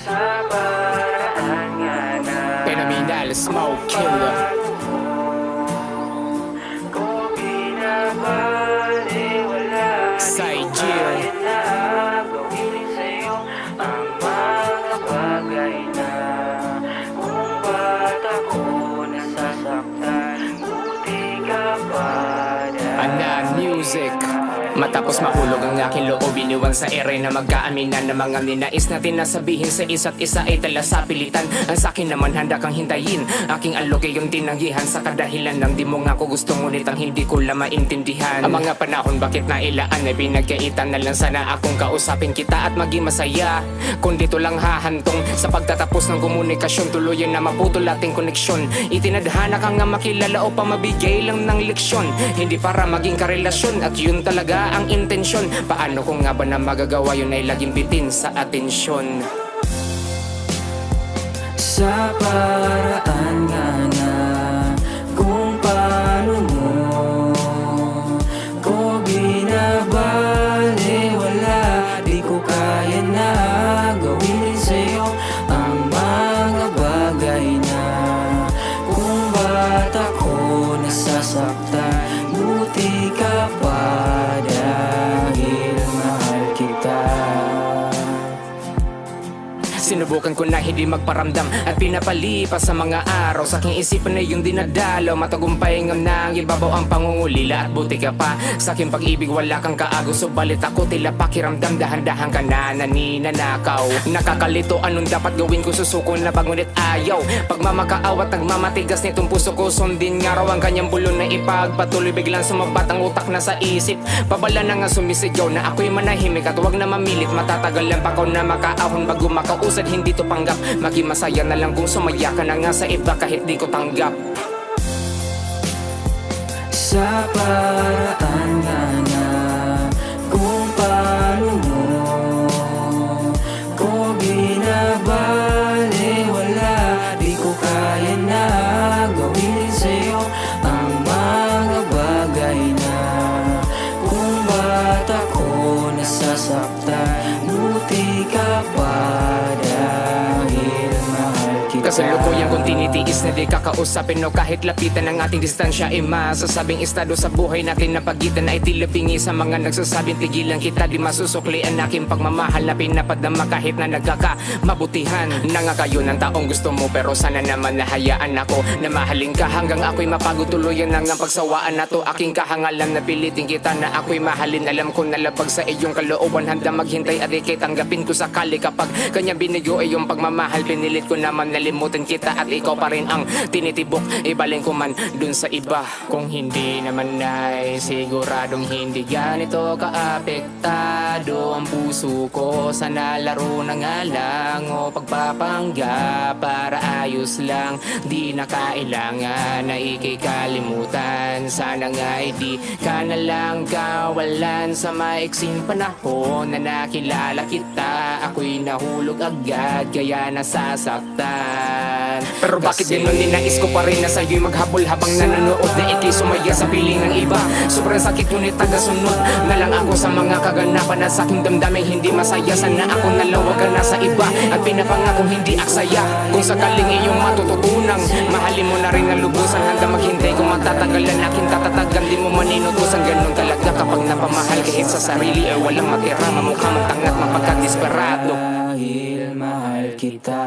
Sa paraan nga na Phenomenal Smoke Killer. ko binabaliwala. Side Jill. Na gawin sa'yo ang mga bagay na kung ba't ako nasasaktan, buti ka pa dahil. Anan Music. Matapos mahulog ang aking loob, iniwan sa ere na magkaaminan ng mga ninais natin na sabihin sa isa't isa ay tala sa pilitan. Ang sakin naman handa kang hintayin, aking alok ay yung tinanggihan sa kadahilan ng di mo nga ko gusto, ngunit ang hindi ko lang maintindihan. Ang mga panahon bakit nailaan ay pinagkaitan na lang sana akong kausapin kita at maging masaya. Kung dito lang hahantong sa pagtatapos ng komunikasyon, tuluyan na maputol ating koneksyon. Itinadhana ka nga makilala o pa mabigay lang ng leksyon, hindi para maging karelasyon at yun talaga ang intensyon. Paano ko nga ba na magagawa yun ay laging bitin sa atensyon? Sa paraan nga na kung paano mo ko binabaliwala, di ko kaya na gawin sa'yo ang mga bagay na kung ba't ako nasasaktan, buti ka pa dahil mahal kita. Sinubukan ko na hindi magparamdam at pinapalipas sa mga araw. Sa aking isipan na yung dinadalaw, matagumpay ng ibabaw ang pangungulila at buti ka pa. Sa aking pag-ibig wala kang kaagos, subalit ako tila pakiramdam, dahan-dahan ka na naninanakaw. Nakakalito anong dapat gawin ko, susuko na pag ngunit ayaw. Pagmamakaaw at nagmamatigas nitong puso ko, sundin nga raw ang kanyang bulon na ipagpatuloy. Biglang sumabat ang utak na sa isip, pabala na nga sumisigaw na ako'y manahimik at huwag na mamilit. Matatagalan pa ko na makaahon bago makausad, hindi to panggap. Maging masaya na lang kung sumaya ka na nga sa iba kahit di ko tanggap. Sa paraan nga na kung paano mo ko binabaliwala, di ko kaya na gawin sa'yo ang mga bagay na kung ba't ako nasasaktan, buti ka pa dahil mahal kita. Kasalukuyan kong tinitiis na di kakausapin o kahit lapitan ng ating distansya ay masasabing estado sa buhay natin na pagitan ay tila pingi sa mga nagsasabing tigilan kita. Di masusukli ang aking pagmamahal na pinapadama kahit na nagkakamabutihan na nga kayo ng taong gusto mo, pero sana naman nahayaan ako na mahalin ka hanggang ako'y mapagod. Tuluyan na nga pagsawaan na to aking kahangalan na pilitin kita na ako'y mahalin. Alam ko nalabag sa iyong kalooban, handa maghintay at ikay tanggapin ko sakali kapag kanya binigo ay yung pagmamahal. Pinilit ko naman nalimutin kita at ikaw pa rin ang tinitibok, ibaling ko man dun sa iba. Kung hindi naman ay siguradong hindi ganito kaapektado ang puso ko. Sana laro na nga lang o pagpapangga para ayos lang, di na kailangan na ikikalimutan. Sana nga ay di ka na lang kawalan sa maiksing panahon na nakilala kita. Ako'y nahulog agad kaya nasasaktan. Pero bakit ganun ninais ko pa rin na sa'yo'y maghabol habang nanonood na ikay sumaya sa piling ng iba. Sobrang sakit ngunit tagasunod na lang ako sa mga kaganapan na sa aking damdamin hindi masaya. Sana ako nalawagan na sa iba at pinapangakong hindi aksaya. Kung sakaling iyong matututunan, mahalin mo na rin ang lubusan. Handa maghintay kung magtatagalan aking tatatagan, di mo maninutusan. Ganun talaga kapag napamahal kahit sa sarili ay walang matira. Mamukha mong tangat mapagkadesperado dahil mahal kita.